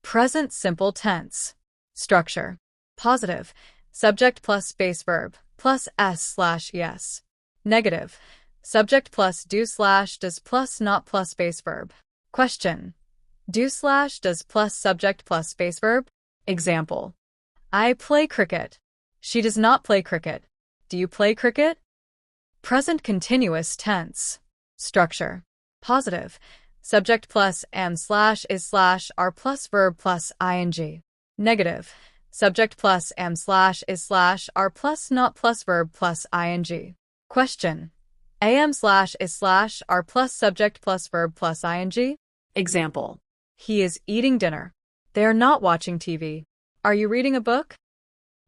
Present simple tense. Structure. Positive. Subject plus base verb plus s/yes. Negative. Subject plus do/does plus not plus base verb. Question. Do/does plus subject plus base verb. Example. I play cricket. She does not play cricket. Do you play cricket? Present continuous tense. Structure. Positive. Subject plus am/is/are plus verb plus ing. Negative. Subject plus am/is/are plus not plus verb plus ing. Question. am/is/are plus subject plus verb plus ing. Example. He is eating dinner. They are not watching TV. Are you reading a book?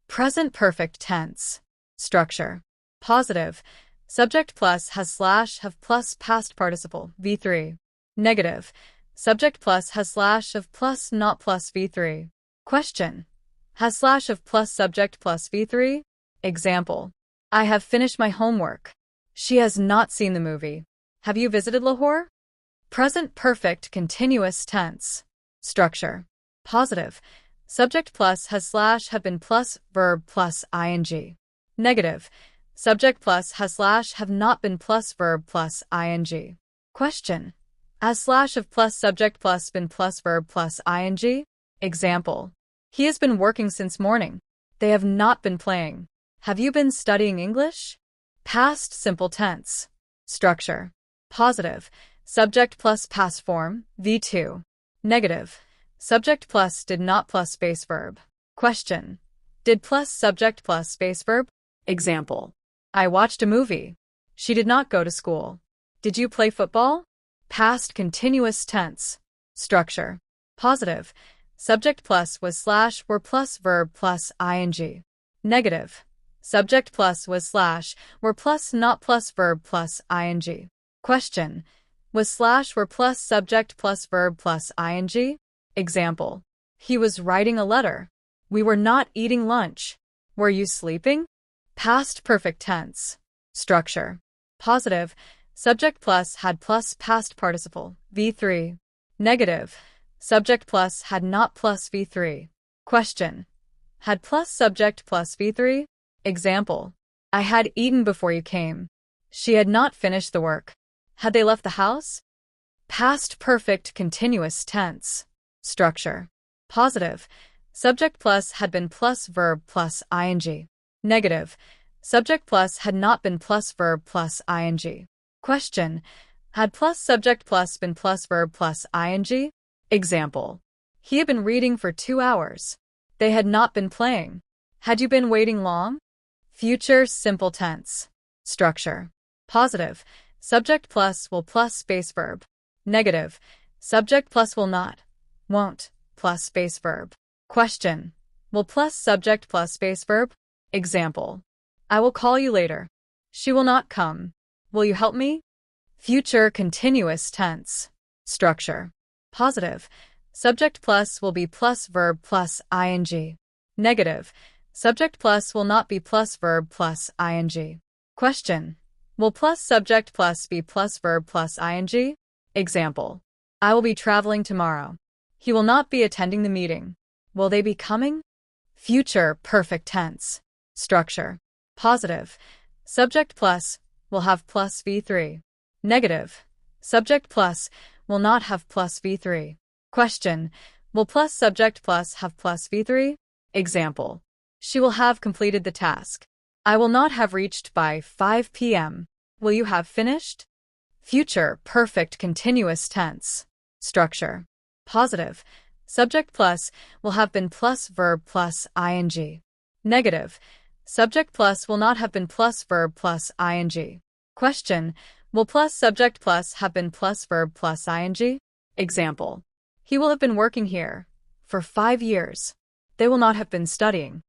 Present perfect tense. Structure. Positive. Subject plus has/have plus past participle v3. Negative. Subject plus has/of plus not plus v3. Question. Has/of plus subject plus v3. Example. I have finished my homework. She has not seen the movie. Have you visited Lahore? Present perfect continuous tense. Structure. Positive. Subject plus has/have been plus verb plus ing. Negative. Subject plus has/have not been plus verb plus ing. Question. Has/of plus subject plus been plus verb plus ing. Example. He has been working since morning. They have not been playing. Have you been studying English? Past simple tense. Structure. Positive. Subject plus past form v2. Negative. Subject plus did not plus base verb. Question. Did plus subject plus base verb. Example. I watched a movie. She did not go to school. Did you play football? Past continuous tense. Structure. Positive. Subject plus was/were plus verb plus ing. Negative. Subject plus was/were plus not plus verb plus ing. Question. Was/were plus subject plus verb plus ing. Example. He was writing a letter. We were not eating lunch. Were you sleeping? Past perfect tense. Structure. Positive. Subject plus had plus past participle v3. Negative. Subject plus had not plus v3. Question. Had plus subject plus v3. Example. I had eaten before you came. She had not finished the work. Had they left the house? Past perfect continuous tense. Structure. Positive. Subject plus had been plus verb plus ing. Negative. Subject plus had not been plus verb plus ing. Question. Had plus subject plus been plus verb plus ing. Example. He had been reading for 2 hours. They had not been playing. Had you been waiting long? Future simple tense. Structure. Positive. Subject plus will plus base verb. Negative. Subject plus will not, won't, plus base verb. Question. Will plus subject plus base verb. Example. I will call you later. She will not come. Will you help me? Future continuous tense. Structure. Positive. Subject plus will be plus verb plus ing. Negative. Subject plus will not be plus verb plus ing. Question. Will plus subject plus be plus verb plus ing? Example. I will be traveling tomorrow. He will not be attending the meeting. Will they be coming? Future perfect tense. Structure. Positive. Subject plus will have plus v3. Negative. Subject plus will not have plus v3. Question. Will plus subject plus have plus v3? Example. She will have completed the task. I will not have reached by 5 p.m. Will you have finished? Future perfect continuous tense. Structure. Positive. Subject plus will have been plus verb plus ing. Negative. Subject plus will not have been plus verb plus ing. Question. Will plus subject plus have been plus verb plus ing? Example. He will have been working here for 5 years. They will not have been studying.